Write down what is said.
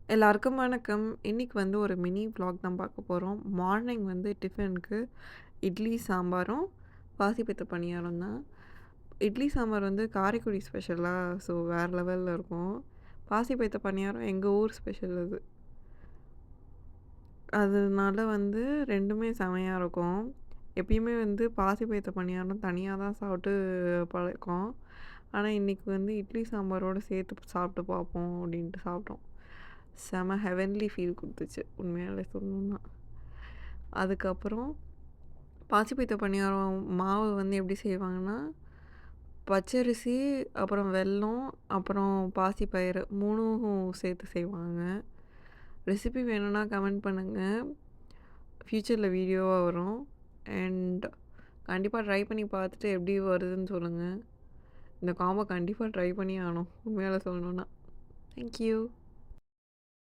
எல்லாருக்கும் வணக்கம். இன்னைக்கு வந்து ஒரு மினி விளாக் தான் பார்க்க போறோம். மார்னிங் வந்து டிஃபனுக்கு இட்லி, சாம்பாரும், பாசிப்பயிறு பணியாரம் தான். இட்லி, சாம்பார் வந்து காரைக்குடி ஸ்பெஷலா, ஸோ வேற லெவல்ல இருக்கும். பாசிப்பயிறு பணியாரம் எங்க ஊர் ஸ்பெஷல் அது. அதனால வந்து 2மே செமையா இருக்கும். எப்பயுமே வந்து பாசிப்பயிறு பணியாரம் தனியா தான் சாப்பிட்டு பழக்கம். ஆனா, இன்னைக்கு வந்து இட்லி, சாம்பாரோட சேர்த்து சாப்பிட்டு பார்ப்போம் அப்படின்ட்டு சாப்பிட்டோம். செம ஹெவன்லி ஃபீல் குடுத்துச்சு உண்மையாலே சொல்லணும்னா. அதுக்கப்புறம் பாசிப்பயிறு பணியாரம் மாவு வந்து எப்படி செய்வாங்கன்னா, பச்சரிசி, அப்புறம் வெல்லம், அப்புறம் பாசிப்பயிறு 3ம் சேர்த்து செய்வாங்க. ரெசிபி வேணும்னா கமெண்ட் பண்ணுங்க. ஃப்யூச்சரில வீடியோவா வரும். அண்ட் கண்டிப்பா ட்ரை பண்ணி பார்த்துட்டு எப்படி வருதுன்னு சொல்லுங்க. இந்த காம்போ கண்டிப்பா ட்ரை பண்ணியே ஆகணும். உண்மையால சொல்லணும்னா. Thank you.